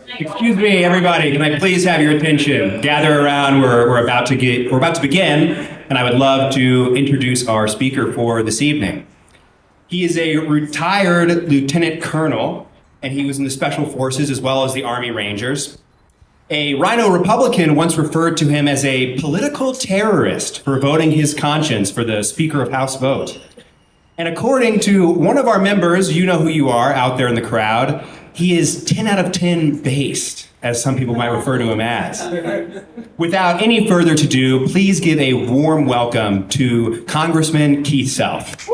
Excuse me, everybody. Can I please have your attention? Gather around. We're about to begin, and I would love to introduce our speaker for this evening. He is a retired lieutenant colonel, and he was in the Special Forces as well as the Army Rangers. A Rhino Republican once referred to him as a political terrorist for voting his conscience for the Speaker of House vote. And according to one of our members, you know who you are out there in the crowd, he is 10 out of 10 based, as some people might refer to him as. Without any further ado, please give a warm welcome to Congressman Keith Self.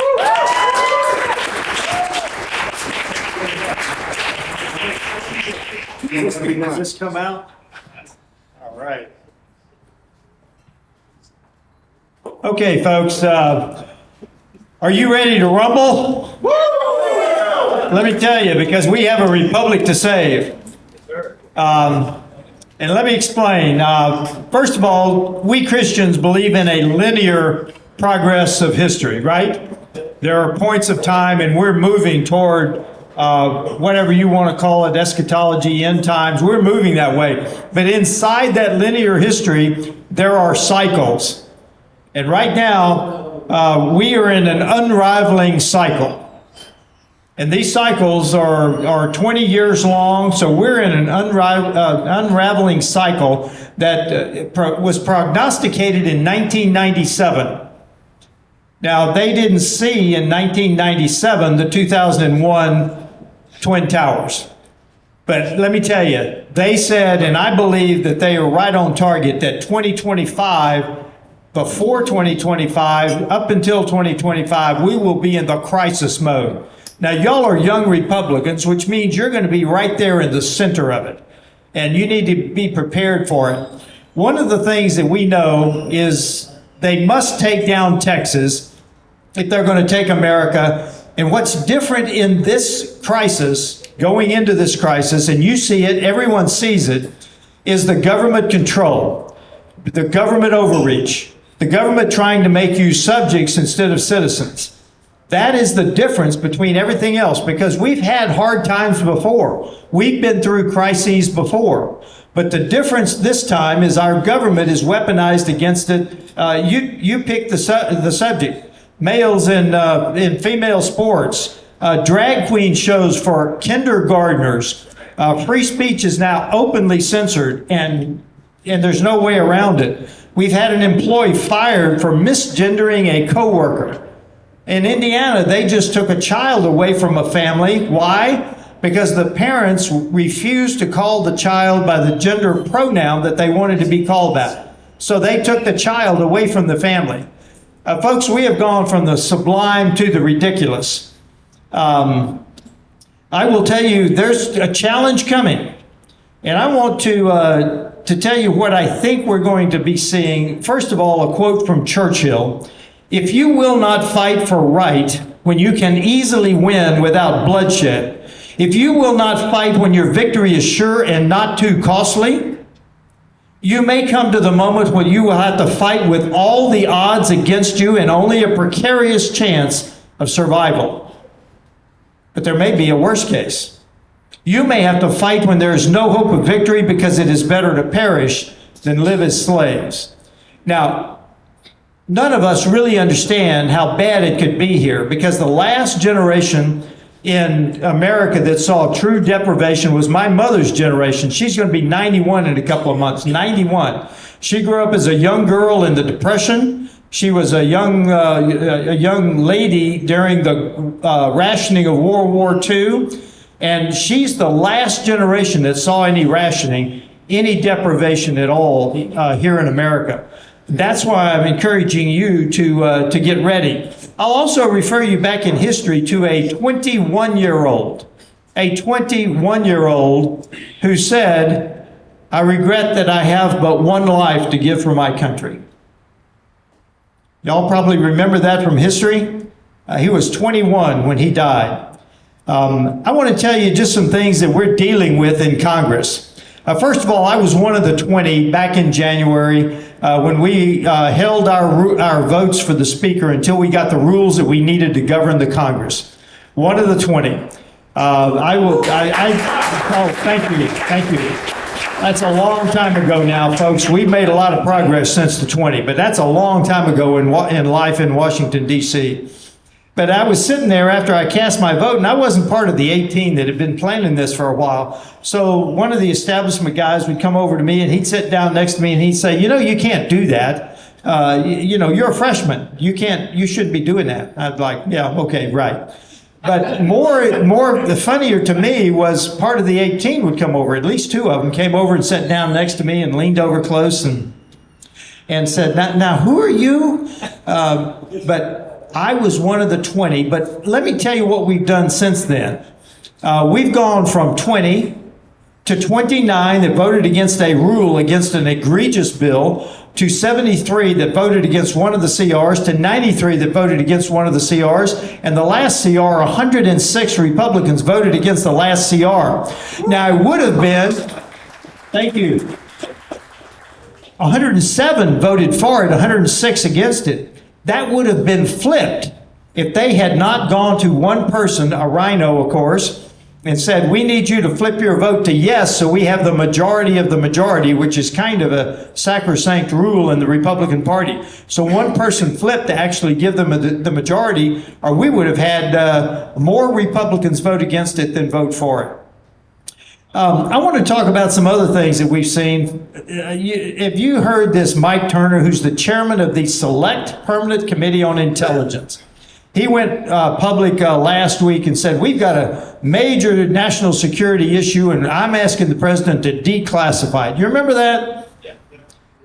Does this come out? All right. Okay, folks, are you ready to rumble? Let me tell you, because we have a republic to save. And let me explain. First of all, we Christians believe in a linear progress of history, right? There are points of time, and we're moving toward whatever you want to call it, eschatology, end times. We're moving that way. But inside that linear history, there are cycles. And right now, we are in an unraveling cycle. And these cycles are 20 years long, so we're in an unraveling cycle that was prognosticated in 1997. Now, they didn't see in 1997 the 2001 Twin Towers. But let me tell you, they said, and I believe that they are right on target, that 2025, before 2025, up until 2025, we will be in the crisis mode. Now, y'all are young Republicans, which means you're going to be right there in the center of it. And you need to be prepared for it. One of the things that we know is they must take down Texas if they're going to take America. And what's different in this crisis, going into this crisis, and you see it, everyone sees it, is the government control, the government overreach, the government trying to make you subjects instead of citizens. That is the difference between everything else, because we've had hard times before. We've been through crises before. But the difference this time is our government is weaponized against it. You pick the subject. Males in female sports, drag queen shows for kindergartners. Free speech is now openly censored, and there's no way around it. We've had an employee fired for misgendering a coworker. In Indiana, they just took a child away from a family. Why? Because the parents refused to call the child by the gender pronoun that they wanted to be called that. So they took the child away from the family. Folks, we have gone from the sublime to the ridiculous. I will tell you, there's a challenge coming. And I want to tell you what I think we're going to be seeing. First of all, a quote from Churchill. If you will not fight for right when you can easily win without bloodshed, if you will not fight when your victory is sure and not too costly, you may come to the moment when you will have to fight with all the odds against you and only a precarious chance of survival. But there may be a worse case. You may have to fight when there is no hope of victory because it is better to perish than live as slaves. Now, none of us really understand how bad it could be here, because the last generation in America that saw true deprivation was my mother's generation. She's going to be 91 in a couple of months, 91. She grew up as a young girl in the Depression. She was a young lady during the rationing of World War II. And she's the last generation that saw any rationing, any deprivation at all here in America. That's why I'm encouraging you to get ready. I'll also refer you back in history to a 21-year-old who said, "I regret that I have but one life to give for my country." Y'all probably remember that from history. He was 21 when he died. I want to tell you just some things that we're dealing with in Congress. First of all, I was one of the 20 back in January when we held our votes for the Speaker until we got the rules that we needed to govern the Congress. One of the 20. Oh, thank you. That's a long time ago now, folks. We've made a lot of progress since the 20, but that's a long time ago in life in Washington, D.C. But I was sitting there after I cast my vote, and I wasn't part of the 18 that had been planning this for a while. So one of the establishment guys would come over to me, and he'd sit down next to me, and he'd say, you can't do that. You're a freshman. You shouldn't be doing that. I'd like, yeah, okay, right. But the funnier to me was part of the 18 would come over. At least two of them came over and sat down next to me and leaned over close and said, now who are you? But I was one of the 20. But let me tell you what we've done since then. We've gone from 20 to 29 that voted against a rule against an egregious bill, to 73 that voted against one of the CRs, to 93 that voted against one of the CRs, and the last CR, 106 Republicans voted against the last CR. Now, it would have been, thank you, 107 voted for it, 106 against it. That would have been flipped if they had not gone to one person, a rhino, of course, and said, we need you to flip your vote to yes so we have the majority of the majority, which is kind of a sacrosanct rule in the Republican Party. So one person flipped to actually give them the majority, or we would have had more Republicans vote against it than vote for it. I want to talk about some other things that we've seen. Have you heard this Mike Turner, who's the chairman of the Select Permanent Committee on Intelligence? He went public last week and said, we've got a major national security issue, and I'm asking the president to declassify it. You remember that? Yeah.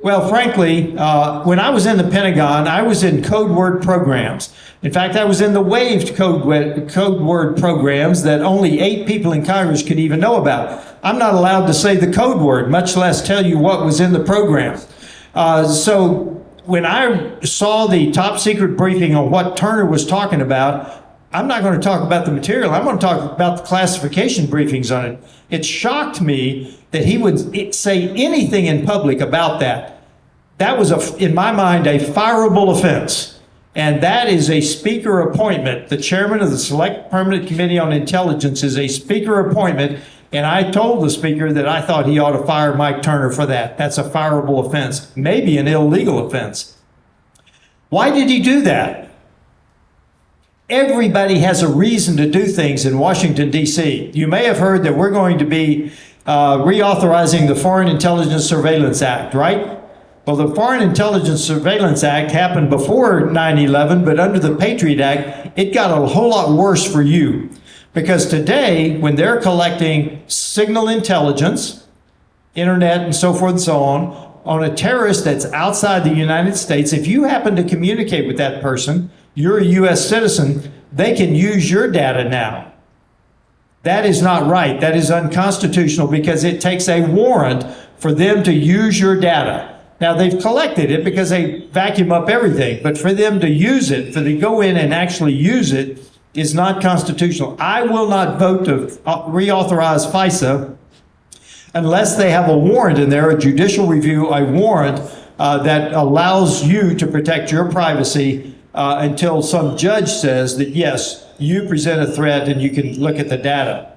Well, frankly, when I was in the Pentagon, I was in code word programs. In fact, I was in the waived code word programs that only 8 people in Congress could even know about. I'm not allowed to say the code word, much less tell you what was in the program. So when I saw the top secret briefing on what Turner was talking about, I'm not going to talk about the material. I'm going to talk about the classification briefings on it. It shocked me that he would say anything in public about that. That was, in my mind, a fireable offense. And that is a speaker appointment. The chairman of the Select Permanent Committee on Intelligence is a speaker appointment. And I told the speaker that I thought he ought to fire Mike Turner for that. That's a fireable offense, maybe an illegal offense. Why did he do that? Everybody has a reason to do things in Washington, D.C. You may have heard that we're going to be reauthorizing the Foreign Intelligence Surveillance Act, right? Well, the Foreign Intelligence Surveillance Act happened before 9/11, but under the Patriot Act, it got a whole lot worse for you. Because today, when they're collecting signal intelligence, internet and so forth and so on a terrorist that's outside the United States, if you happen to communicate with that person, you're a U.S. citizen, they can use your data now. That is not right. That is unconstitutional because it takes a warrant for them to use your data. Now, they've collected it because they vacuum up everything, but for them to use it, for them to go in and actually use it, is not constitutional. I will not vote to reauthorize FISA unless they have a warrant in there, a judicial review, a warrant that allows you to protect your privacy until some judge says that, yes, you present a threat and you can look at the data.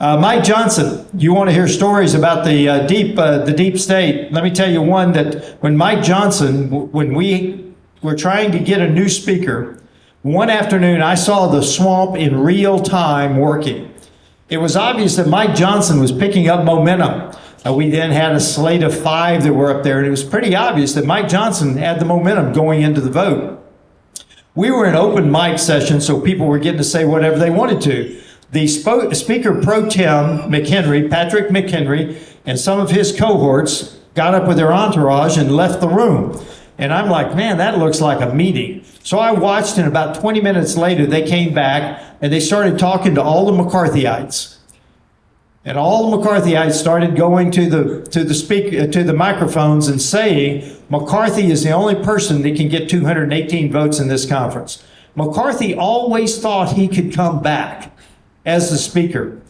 Mike Johnson, you want to hear stories about the deep state. Let me tell you one that when Mike Johnson, when we were trying to get a new speaker, one afternoon, I saw the swamp in real time working. It was obvious that Mike Johnson was picking up momentum. We then had a slate of 5 that were up there, and it was pretty obvious that Mike Johnson had the momentum going into the vote. We were in open mic session, so people were getting to say whatever they wanted to. The Speaker Pro Tem McHenry, Patrick McHenry, and some of his cohorts got up with their entourage and left the room. And I'm like, man, that looks like a meeting. So I watched, and about 20 minutes later, they came back and they started talking to all the McCarthyites. And all the McCarthyites started going to the microphones and saying, McCarthy is the only person that can get 218 votes in this conference. McCarthy always thought he could come back as the speaker.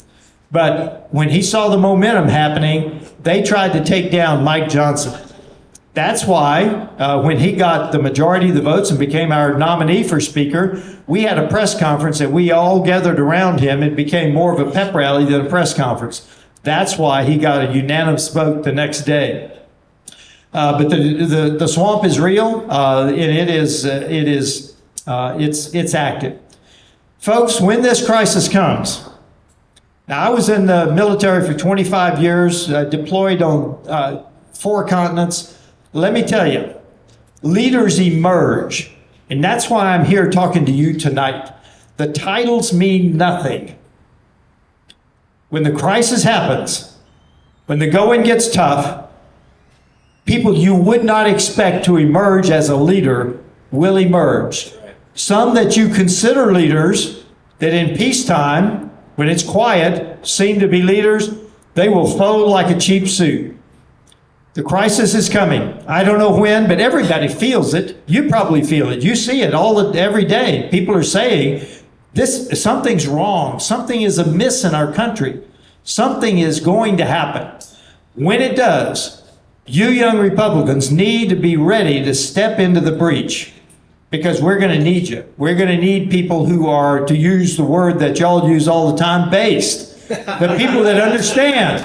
But when he saw the momentum happening, they tried to take down Mike Johnson. That's why when he got the majority of the votes and became our nominee for Speaker, we had a press conference and we all gathered around him. It became more of a pep rally than a press conference. That's why he got a unanimous vote the next day. But the swamp is real, and it's active. Folks, when this crisis comes, now I was in the military for 25 years, deployed on 4 continents. Let me tell you, leaders emerge, and that's why I'm here talking to you tonight. The titles mean nothing. When the crisis happens, when the going gets tough, people you would not expect to emerge as a leader will emerge. Some that you consider leaders, that in peacetime, when it's quiet, seem to be leaders, they will fold like a cheap suit. The crisis is coming. I don't know when, but everybody feels it. You probably feel it. You see it every day. People are saying, something's wrong. Something is amiss in our country. Something is going to happen. When it does, you young Republicans need to be ready to step into the breach, because we're going to need you. We're going to need people who are, to use the word that y'all use all the time, based. The people that understand.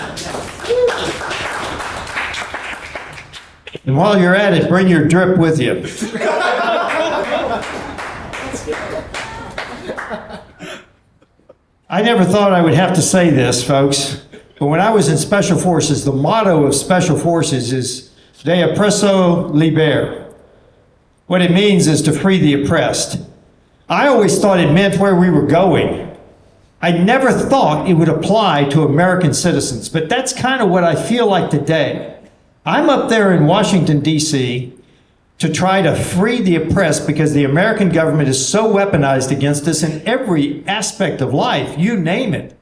And while you're at it, bring your drip with you. I never thought I would have to say this, folks, but when I was in Special Forces, the motto of Special Forces is De oppresso liber. What it means is to free the oppressed. I always thought it meant where we were going. I never thought it would apply to American citizens, but that's kind of what I feel like today. I'm up there in Washington, D.C., to try to free the oppressed, because the American government is so weaponized against us in every aspect of life. You name it.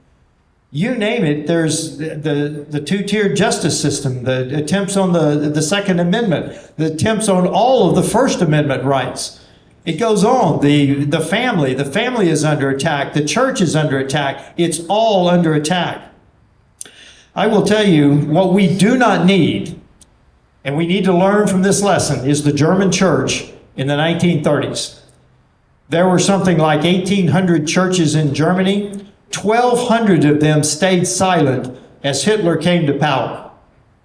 You name it. There's the two-tiered justice system, the attempts on the Second Amendment, the attempts on all of the First Amendment rights. It goes on. The family is under attack. The church is under attack. It's all under attack. I will tell you what we do not need, and we need to learn from this lesson, is the German church in the 1930s. There were something like 1,800 churches in Germany. 1,200 of them stayed silent as Hitler came to power.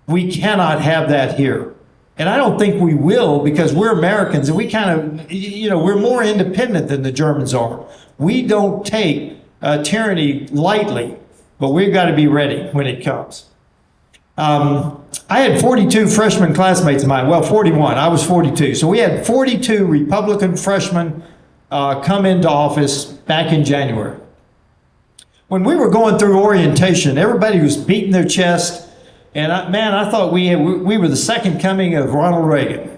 We cannot have that here. And I don't think we will, because we're Americans and we kind of, we're more independent than the Germans are. We don't take tyranny lightly, but we've got to be ready when it comes. I had 42 freshman classmates of mine. Well, 41. I was 42. So we had 42 Republican freshmen come into office back in January. When we were going through orientation, everybody was beating their chest. And I thought we were the second coming of Ronald Reagan,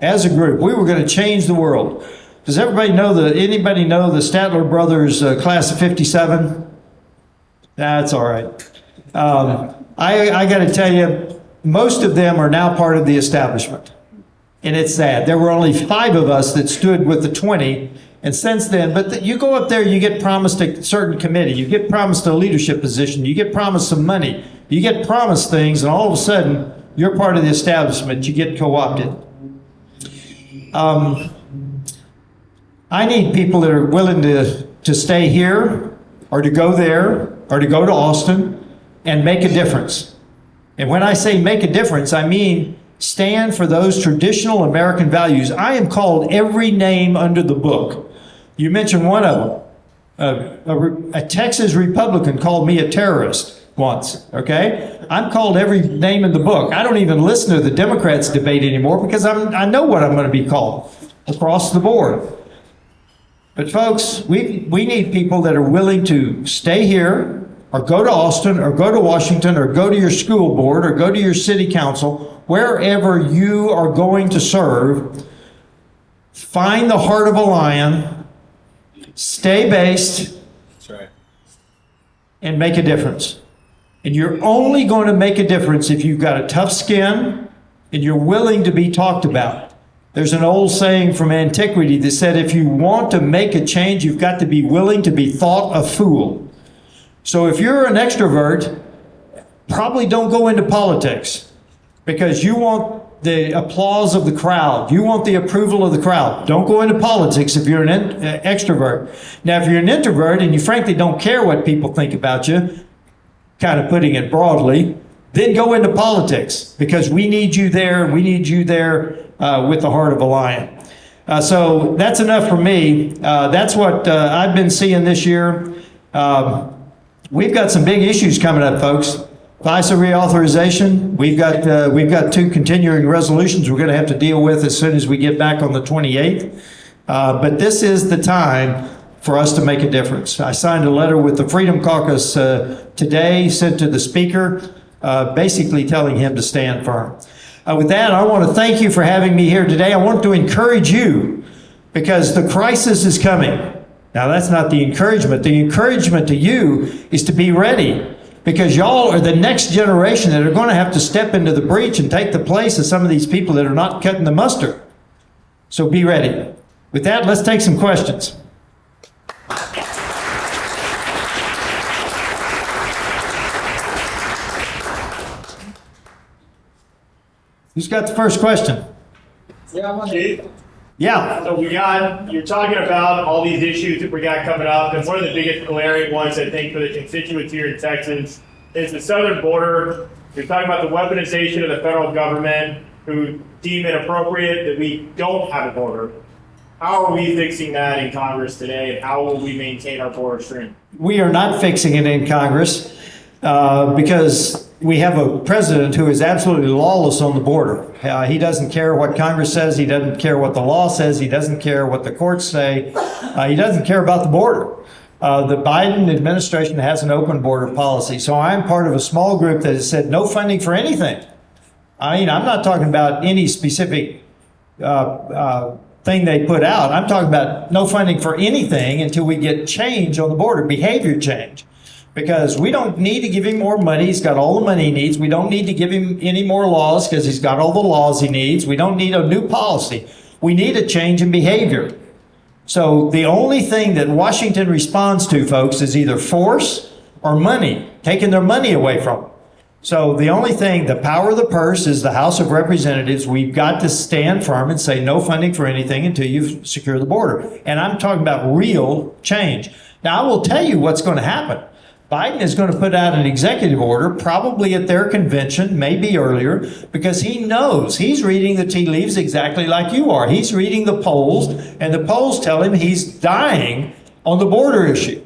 as a group. We were going to change the world. Does anybody know the Statler brothers class of 57? That's all right. I got to tell you, most of them are now part of the establishment. And it's sad. There were only 5 of us that stood with the 20. And since then, you go up there, you get promised a certain committee. You get promised a leadership position. You get promised some money. You get promised things, and all of a sudden, you're part of the establishment. You get co-opted. I need people that are willing to stay here, or to go there, or to go to Austin, and make a difference. And when I say make a difference, I mean stand for those traditional American values. I am called every name under the book. You mentioned one of them. A Texas Republican called me a terrorist once, okay? I'm called every name in the book. I don't even listen to the Democrats debate anymore, because I know what I'm going to be called across the board. But folks, we need people that are willing to stay here, or go to Austin, or go to Washington, or go to your school board, or go to your city council, wherever you are going to serve. Find the heart of a lion, stay based, That's right, and make a difference. And you're only going to make a difference if you've got a tough skin and you're willing to be talked about. There's an old saying from antiquity that said, if you want to make a change, you've got to be willing to be thought a fool. So if you're an extrovert, probably don't go into politics, because you want the applause of the crowd. You want the approval of the crowd. Don't go into politics if you're an extrovert. Now, if you're an introvert and you frankly don't care what people think about you, kind of putting it broadly, then go into politics, because we need you there. We need you there with the heart of a lion. So that's enough for me. That's what I've been seeing this year. We've got some big issues coming up, folks. FISA reauthorization. We've got 2 continuing resolutions we're going to have to deal with as soon as we get back on the 28th. But this is the time for us to make a difference. I signed a letter with the Freedom Caucus today, sent to the Speaker, basically telling him to stand firm. With that, I want to thank you for having me here today. I want to encourage you, because the crisis is coming. Now, that's not the encouragement. The encouragement to you is to be ready, because y'all are the next generation that are going to have to step into the breach and take the place of some of these people that are not cutting the mustard. So be ready. With that, let's take some questions. Who's got the first question? Chief, Yeah. so you're talking about all these issues that we got coming up, and one of the biggest glaring ones, I think, for the constituents here in Texas is the southern border. You're talking about the weaponization of the federal government, who deem it appropriate that we don't have a border. How are we fixing that in Congress today, and how will we maintain our border strength? We are not fixing it in Congress because we have a president who is absolutely lawless on the border. He doesn't care what Congress says. He doesn't care what the law says. He doesn't care what the courts say. He doesn't care about the border. The Biden administration has an open border policy. So I'm part of a small group that has said no funding for anything. I mean, I'm not talking about any specific thing they put out. I'm talking about no funding for anything until we get change on the border, behavior change. Because we don't need to give him more money. He's got all the money he needs. We don't need to give him any more laws because he's got all the laws he needs. We don't need a new policy. We need a change in behavior. So the only thing that Washington responds to, folks, is either force or money, taking their money away from them. So the only thing, the power of the purse is the House of Representatives. We've got to stand firm and say no funding for anything until you secure the border. And I'm talking about real change. Now, I will tell you what's going to happen. Biden is going to put out an executive order, probably at their convention, maybe earlier, because he knows he's reading the tea leaves exactly like you are. He's reading the polls, and the polls tell him he's dying on the border issue.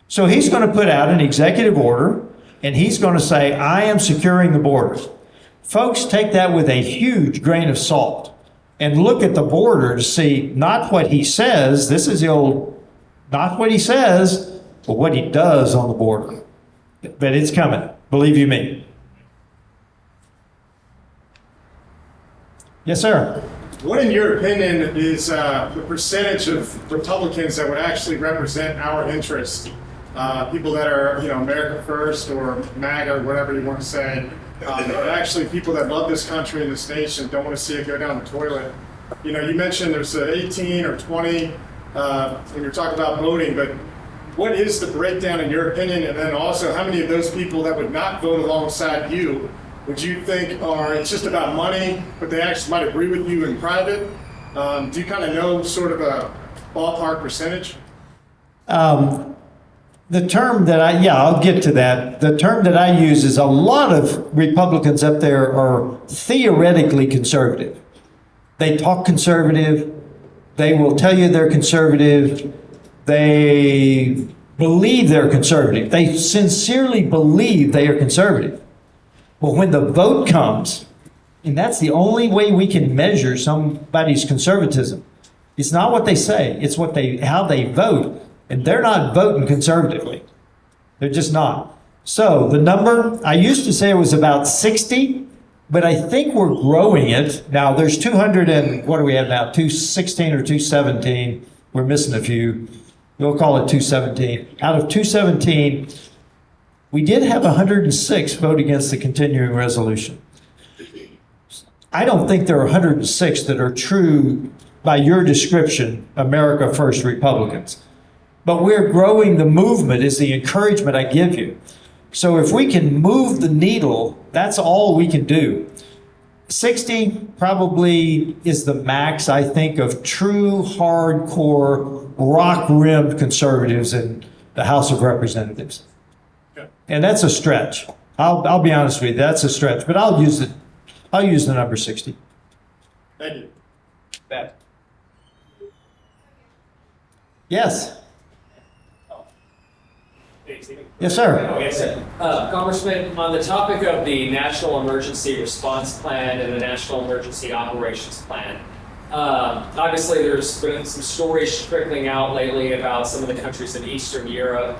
So he's going to put out an executive order, and he's going to say, I am securing the borders. Folks, take that with a huge grain of salt and look at the border to see not what he says, this is the old, not what he says, but what he does on the border. But it's coming, believe you me. Yes, sir. What, in your opinion, is the percentage of Republicans that would actually represent our interests? People that are, America First or MAGA, or whatever you want to say. But actually, people that love this country and this nation don't want to see it go down the toilet. You mentioned there's 18 or 20 when you're talking about voting, but what is the breakdown in your opinion? And then also, how many of those people that would not vote alongside you would you think it's just about money, but they actually might agree with you in private? Do you kind of know sort of a ballpark percentage? The term that I'll get to that. The term that I use is a lot of Republicans up there are theoretically conservative. They talk conservative. They will tell you they're conservative. They believe they're conservative. They sincerely believe they are conservative. But when the vote comes, and that's the only way we can measure somebody's conservatism, it's not what they say, it's how they vote. And they're not voting conservatively. They're just not. So the number, I used to say it was about 60, but I think we're growing it. Now there's 200 and, what do we have now? 216 or 217. We're missing a few. We'll call it 217. Out of 217, we did have 106 vote against the continuing resolution. I don't think there are 106 that are true, by your description, America First Republicans. But we're growing the movement is the encouragement I give you. So if we can move the needle, that's all we can do. 60 probably is the max, I think, of true hardcore rock-rimmed conservatives in the House of Representatives. And that's a stretch. I'll be honest with you, that's a stretch, but I'll use the number 60. Thank you. Yes. Yes, sir. Yes, sir. Congressman, on the topic of the National Emergency Response Plan and the National Emergency Operations Plan, obviously there's been some stories trickling out lately about some of the countries in Eastern Europe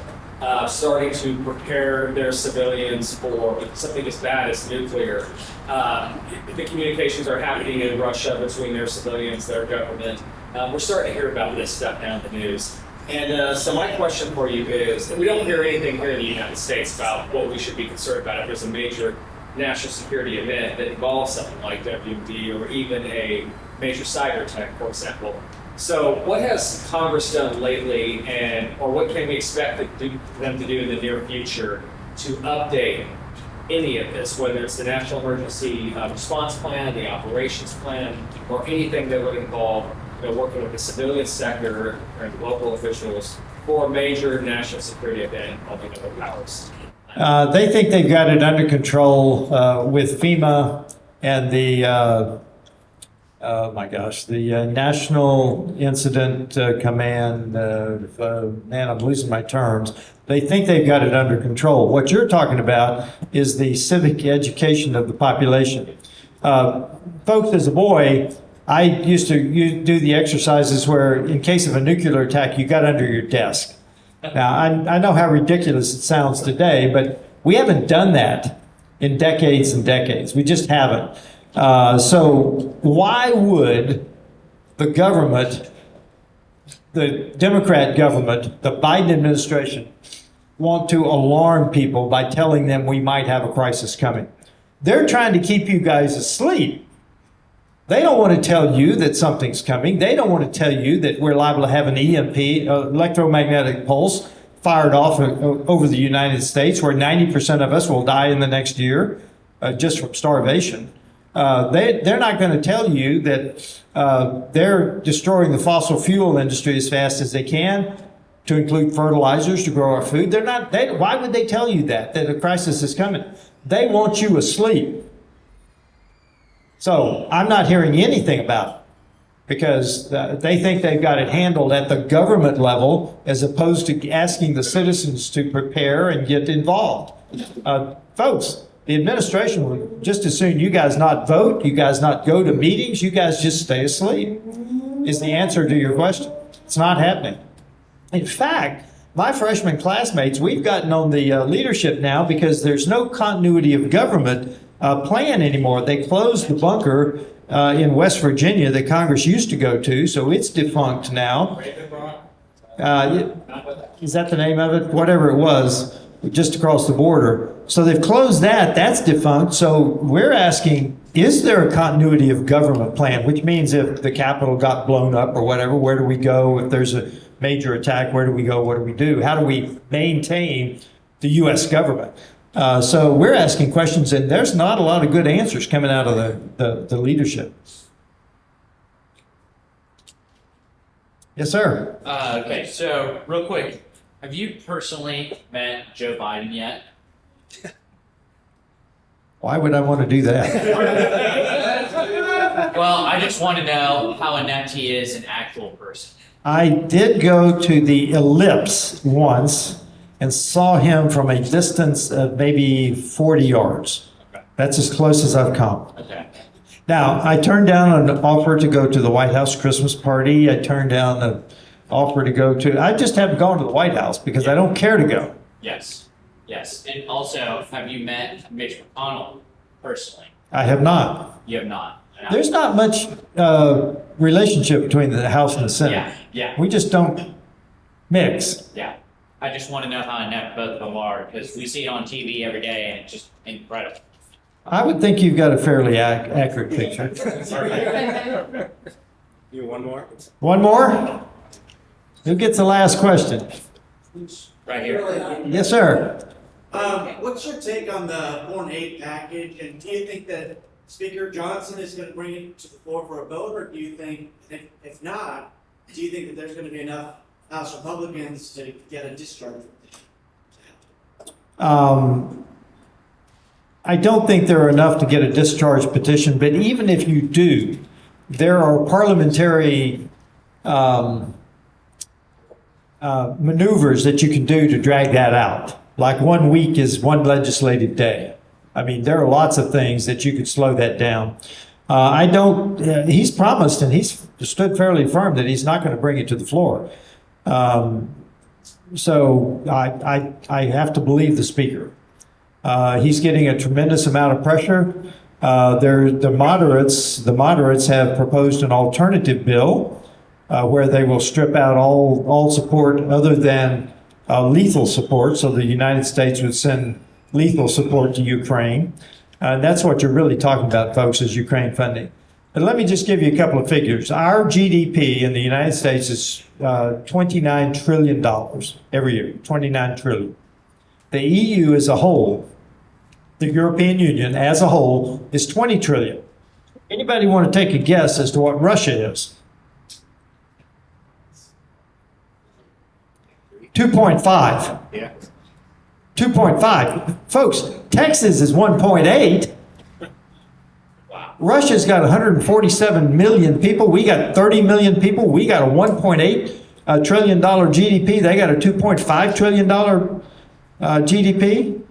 starting to prepare their civilians for something as bad as nuclear. The communications are happening in Russia between their civilians, their government. We're starting to hear about this stuff now in the news. And so my question for you is, we don't hear anything here in the United States about what we should be concerned about if there's a major national security event that involves something like WMD or even a major cyber attack, for example. So what has Congress done lately, or what can we expect them to do in the near future to update any of this, whether it's the National Emergency Response Plan, the Operations Plan, or anything that would involve working with the civilian sector and local officials for a major national security event involving other powers? They think they've got it under control with FEMA and the National Incident Command. Man, I'm losing my terms. They think they've got it under control. What you're talking about is the civic education of the population. Folks, as a boy, I used to do the exercises where, in case of a nuclear attack, you got under your desk. Now, I know how ridiculous it sounds today, but we haven't done that in decades and decades. We just haven't. So why would the government, the Democrat government, the Biden administration, want to alarm people by telling them we might have a crisis coming? They're trying to keep you guys asleep. They don't want to tell you that something's coming. They don't want to tell you that we're liable to have an EMP, electromagnetic pulse, fired off over the United States, where 90% of us will die in the next year just from starvation. They're not going to tell you that they're destroying the fossil fuel industry as fast as they can to include fertilizers to grow our food. Why would they tell you that a crisis is coming? They want you asleep. So I'm not hearing anything about it because they think they've got it handled at the government level as opposed to asking the citizens to prepare and get involved. Folks, the administration would just as soon you guys not vote, you guys not go to meetings, you guys just stay asleep, is the answer to your question. It's not happening. In fact, my freshman classmates, we've gotten on the leadership now because there's no continuity of government plan anymore. They closed the bunker in West Virginia that Congress used to go to, so it's defunct now. Is that the name of it? Whatever it was, just across the border. So they've closed that. That's defunct. So we're asking, is there a continuity of government plan? Which means if the Capitol got blown up or whatever, where do we go? If there's a major attack, where do we go? What do we do? How do we maintain the U.S. government? So we're asking questions, and there's not a lot of good answers coming out of the leadership. Yes, sir. Okay, so real quick, have you personally met Joe Biden yet? Why would I want to do that? Well, I just want to know how inept he is in actual person. I did go to the Ellipse once and saw him from a distance of maybe 40 yards. Okay. That's as close as I've come. Okay. Now, I turned down an offer to go to the White House Christmas party. I turned down an offer to go to, I just haven't gone to the White House because I don't care to go. Yes. Yes. And also, have you met Mitch McConnell personally? I have not. You have not. There's not much relationship between the House and the Senate. Yeah. Yeah. We just don't mix. Yeah. I just want to know how inept both of them are because we see it on TV every day and it's just incredible. I would think you've got a fairly accurate picture. You one more? One more? Who gets the last question? Right here. Yes, sir. What's your take on the Foreign aid package, and do you think that Speaker Johnson is going to bring it to the floor for a vote, or do you think, if not, do you think that there's going to be enough House Republicans to get a discharge petition? I don't think there are enough to get a discharge petition, but even if you do, there are parliamentary maneuvers that you can do to drag that out. Like 1 week is one legislative day. I mean, there are lots of things that you could slow that down. He's promised and he's stood fairly firm that he's not going to bring it to the floor. So I have to believe the speaker. He's getting a tremendous amount of pressure. The moderates have proposed an alternative bill where they will strip out all support other than lethal support, so the United States would send lethal support to Ukraine. That's what you're really talking about, folks, is Ukraine funding. But let me just give you a couple of figures. Our GDP in the United States is $29 trillion every year, $29 trillion. The EU as a whole, the European Union as a whole, is $20 trillion. Anybody want to take a guess as to what Russia is? 2.5. Yeah. 2.5. Folks, Texas is 1.8. Russia's got 147 million people. We got 30 million people. We got a $1.8 trillion GDP. They got a $2.5 trillion GDP.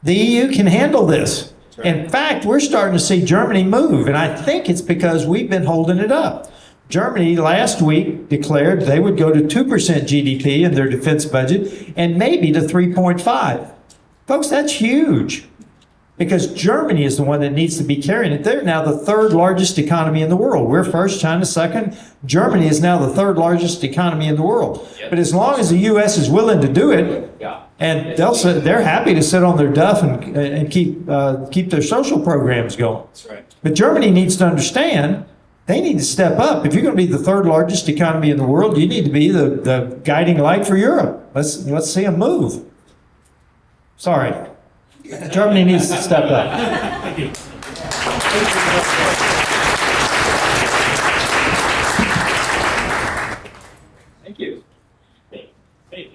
The EU can handle this. In fact, we're starting to see Germany move, and I think it's because we've been holding it up. Germany last week declared they would go to 2% GDP in their defense budget and maybe to 3.5. Folks, that's huge because Germany is the one that needs to be carrying it. They're now the third largest economy in the world. We're first, China second. Germany is now the third largest economy in the world. But as long as the U.S. is willing to do it, and they're happy to sit on their duff and keep their social programs going. That's right. But Germany needs to understand they need to step up. If you're going to be the third largest economy in the world, you need to be the guiding light for Europe. Let's see them move. Sorry. Germany needs to step up. Thank you.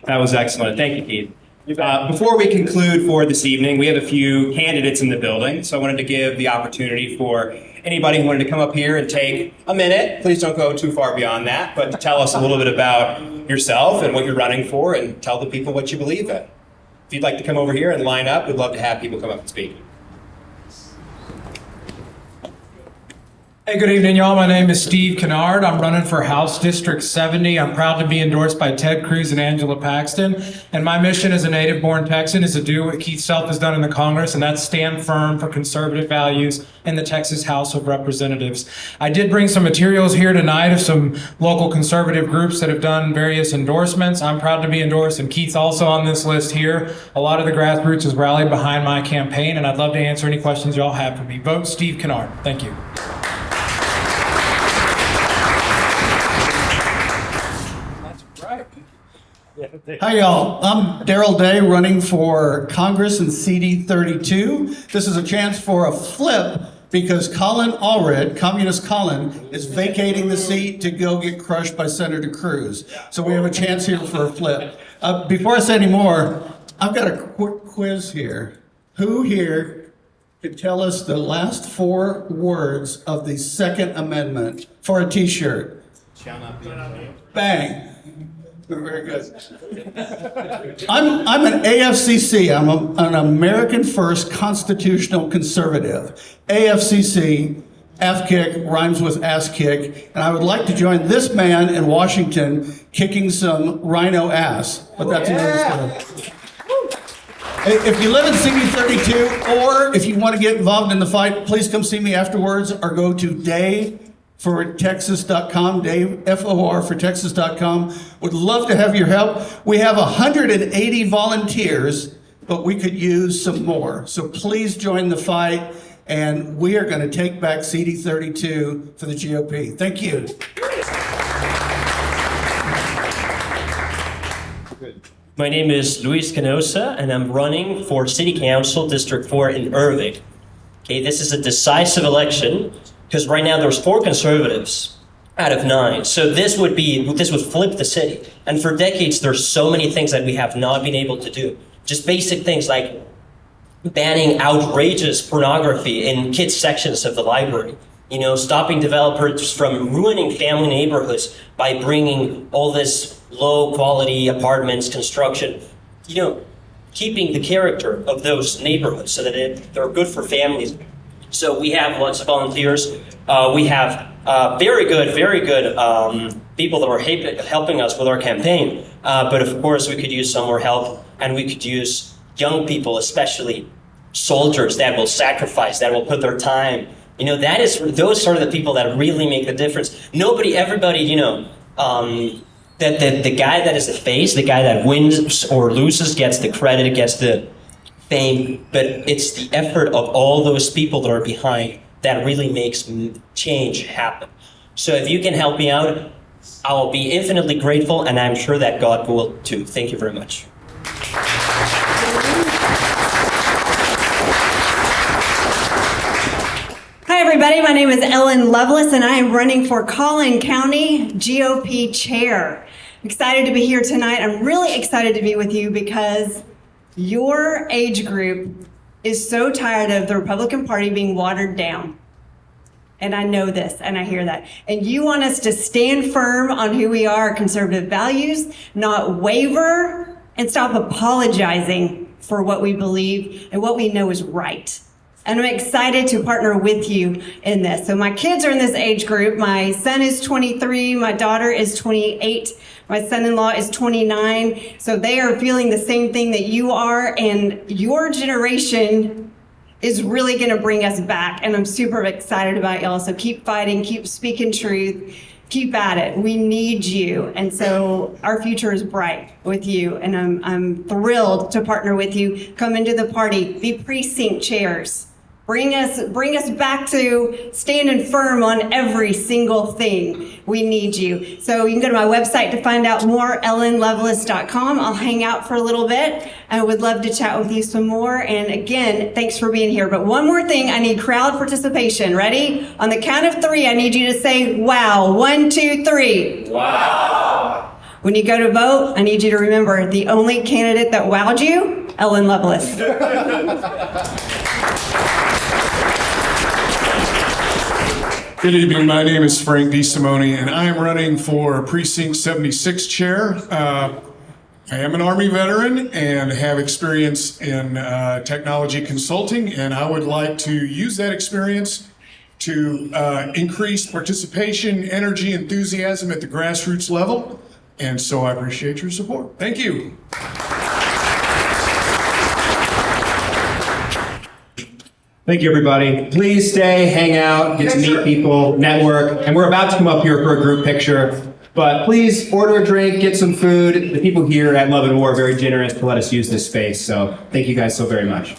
That was excellent. Thank you, Keith. Before we conclude for this evening, we have a few candidates in the building, so I wanted to give the opportunity for anybody who wanted to come up here and take a minute. Please don't go too far beyond that, but to tell us a little bit about yourself and what you're running for and tell the people what you believe in. If you'd like to come over here and line up, we'd love to have people come up and speak. Hey, good evening, y'all. My name is Steve Kennard. I'm running for House District 70. I'm proud to be endorsed by Ted Cruz and Angela Paxton. And my mission as a native-born Texan is to do what Keith Self has done in the Congress, and that's stand firm for conservative values in the Texas House of Representatives. I did bring some materials here tonight of some local conservative groups that have done various endorsements. I'm proud to be endorsed, and Keith's also on this list here. A lot of the grassroots has rallied behind my campaign, and I'd love to answer any questions y'all have for me. Vote Steve Kennard. Thank you. Hi, y'all. I'm Darrell Day, running for Congress in CD 32. This is a chance for a flip because Colin Allred, Communist Colin, is vacating the seat to go get crushed by Senator Cruz. So we have a chance here for a flip. Before I say any more, I've got a quick quiz here. Who here could tell us the last 4 words of the Second Amendment for a T-shirt? Bang. Very good. I'm an AFCC. I'm an American First Constitutional Conservative. AFCC, F-kick, rhymes with ass kick. And I would like to join this man in Washington kicking some rhino ass. But that's another story. If you live in CD32 or if you want to get involved in the fight, please come see me afterwards or go to DayForTexas.com, Dave, F-O-R for Texas.com. Would love to have your help. We have 180 volunteers, but we could use some more. So please join the fight, and we are going to take back CD32 for the GOP. Thank you. My name is Luis Canosa, and I'm running for City Council District 4 in Irving. Okay, this is a decisive election because right now there's 4 conservatives out of 9. So this would flip the city. And for decades, there's so many things that we have not been able to do. Just basic things like banning outrageous pornography in kids' sections of the library. Stopping developers from ruining family neighborhoods by bringing all this low-quality apartments, construction. Keeping the character of those neighborhoods so that they're good for families. So we have lots of volunteers. We have very good people that are helping us with our campaign. But of course, we could use some more help, and we could use young people, especially soldiers that will sacrifice, that will put their time. Those are the people that really make the difference. Everybody, the guy that is the face, the guy that wins or loses gets the credit, gets the fame, but it's the effort of all those people that are behind that really makes change happen. So if you can help me out, I will be infinitely grateful, and I'm sure that God will too. Thank you very much. Hi, everybody. My name is Ellen Lovelace, and I am running for Collin County GOP chair. I'm excited to be here tonight. I'm really excited to be with you because your age group is so tired of the Republican Party being watered down. And I know this, and I hear that. And you want us to stand firm on who we are, conservative values, not waver, and stop apologizing for what we believe and what we know is right. And I'm excited to partner with you in this. So my kids are in this age group. My son is 23, my daughter is 28, my son-in-law is 29. So they are feeling the same thing that you are, and your generation is really gonna bring us back. And I'm super excited about y'all. So keep fighting, keep speaking truth, keep at it. We need you. And so our future is bright with you. And I'm thrilled to partner with you. Come into the party, be precinct chairs. Bring us back to standing firm on every single thing. We need you. So you can go to my website to find out more, ellenlovelace.com. I'll hang out for a little bit. I would love to chat with you some more. And again, thanks for being here. But one more thing, I need crowd participation. Ready? On the count of 3, I need you to say, wow. 1, 2, 3. Wow. When you go to vote, I need you to remember the only candidate that wowed you, Ellen Lovelace. Good evening. My name is Frank DeSimone, and I am running for Precinct 76 chair. I am an Army veteran and have experience in technology consulting, and I would like to use that experience to increase participation, energy, enthusiasm at the grassroots level. And so I appreciate your support. Thank you. Thank you, everybody. Please stay, hang out, get to meet people, network. And we're about to come up here for a group picture. But please order a drink, get some food. The people here at Love and War are very generous to let us use this space. So thank you guys so very much.